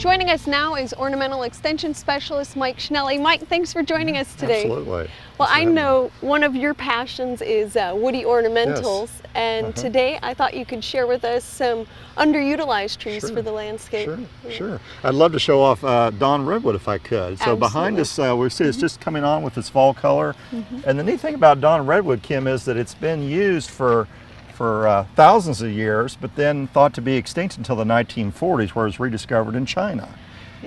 Joining us now is Ornamental Extension Specialist Mike Schnelle. Mike, thanks for joining us today. Absolutely. Well, I know one of your passions is woody ornamentals, Yes. and today I thought you could share with us some underutilized trees for the landscape. Sure. I'd love to show off Dawn Redwood if I could. So behind us, we see it's just coming on with its fall color. And the neat thing about Dawn Redwood, Kim, is that it's been used for thousands of years, but then thought to be extinct until the 1940s, where it was rediscovered in China.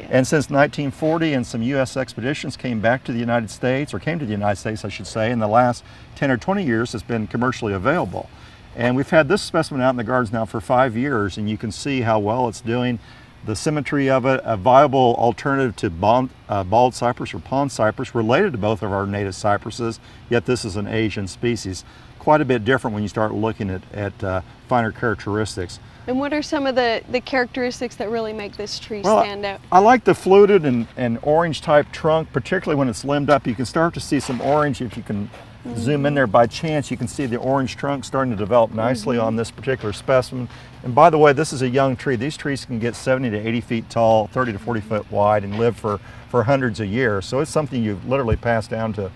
And since 1940, and some U.S. expeditions came back to the United States, or came to the United States, I should say, in the last 10 or 20 years, it's been commercially available. And we've had this specimen out in the gardens now for 5 years, and you can see how well it's doing. The symmetry of it, a viable alternative to bald cypress or pond cypress, related to both of our native cypresses, yet this is an Asian species. Quite a bit different when you start looking at finer characteristics. And what are some of the characteristics that really make this tree stand out? I like the fluted and orange type trunk, particularly when it's limbed up. You can start to see some orange. If you can zoom in there by chance, you can see the orange trunk starting to develop nicely on this particular specimen. And by the way, this is a young tree. These trees can get 70 to 80 feet tall, 30 to 40 foot wide, and live for hundreds of years. So it's something you literally pass down to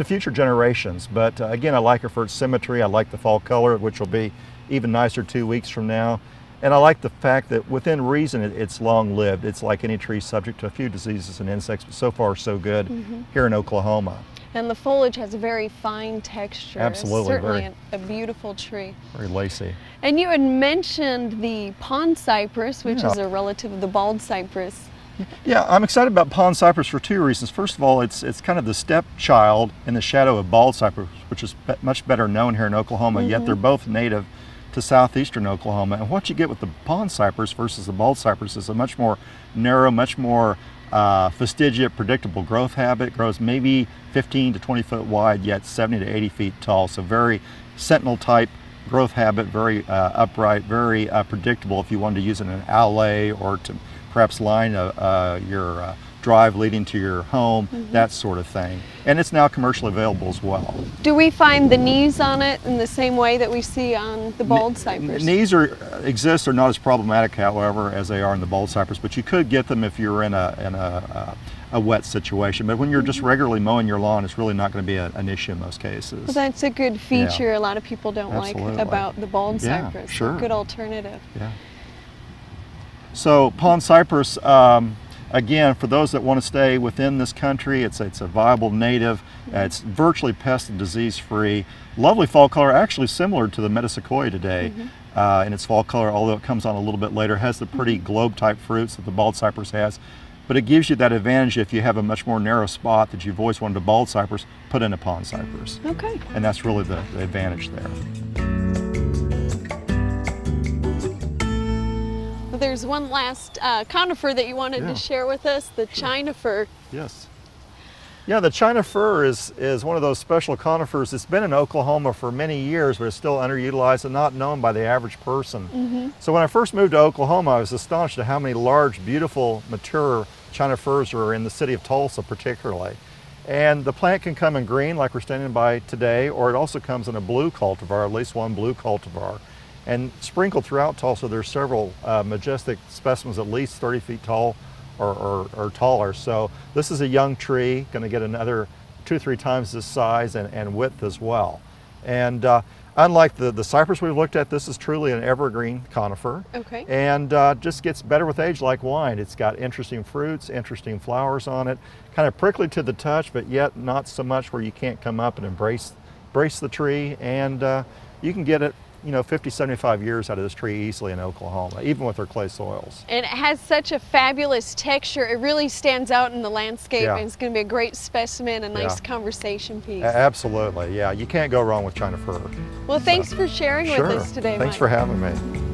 future generations. But again, I like it for its symmetry. I like the fall color, which will be even nicer 2 weeks from now. And I like the fact that within reason, it's long-lived. It's like any tree, subject to a few diseases and insects, but so far so good here in Oklahoma. And the foliage has a very fine texture. Absolutely. It's certainly a beautiful tree. Very lacy. And you had mentioned the pond cypress, which is a relative of the bald cypress. Yeah, I'm excited about pond cypress for two reasons. First of all, it's kind of the stepchild in the shadow of bald cypress, which is much better known here in Oklahoma, yet they're both native to southeastern Oklahoma. And what you get with the pond cypress versus the bald cypress is a much more narrow, much more fastigiate, predictable growth habit. It grows maybe 15 to 20 foot wide, yet 70 to 80 feet tall. So very sentinel type growth habit, very upright, very predictable if you wanted to use it in an alley or to perhaps line your drive leading to your home, that sort of thing. And it's now commercially available as well. Do we find the knees on it in the same way that we see on the bald cypress? Knees exist, are not as problematic, however, as they are in the bald cypress, but you could get them if you're in a wet situation. But when you're just regularly mowing your lawn, it's really not going to be an issue in most cases. Well, that's a good feature a lot of people don't like about the bald cypress. Sure. A good alternative. Yeah. So pond cypress, again, for those that want to stay within this country, it's a viable native. It's virtually pest and disease free. Lovely fall color, actually similar to the Metasequoia today in its fall color, although it comes on a little bit later. It has the pretty globe type fruits that the bald cypress has. But it gives you that advantage if you have a much more narrow spot that you've always wanted a bald cypress, put in a pond cypress. Okay. And that's really the advantage there. There's one last conifer that you wanted to share with us, the China fir. Yes. Yeah, the China fir is one of those special conifers. It's been in Oklahoma for many years, but it's still underutilized and not known by the average person. So when I first moved to Oklahoma, I was astonished at how many large, beautiful, mature China firs are in the city of Tulsa particularly. And the plant can come in green, like we're standing by today, or it also comes in a blue cultivar, at least one blue cultivar. And sprinkled throughout Tulsa, there's several majestic specimens at least 30 feet tall or taller. So this is a young tree, going to get another 2 or 3 times this size and width as well. And unlike the cypress we've looked at, this is truly an evergreen conifer. Okay. And just gets better with age like wine. It's got interesting fruits, interesting flowers on it, kind of prickly to the touch, but yet not so much where you can't come up and embrace the tree. And you can get it 50, 75 years out of this tree easily in Oklahoma, even with our clay soils. And it has such a fabulous texture. It really stands out in the landscape, and it's going to be a great specimen, a nice conversation piece. Absolutely, yeah. You can't go wrong with China fir. Well, thanks for sharing with us today, Thanks Mike. for having me.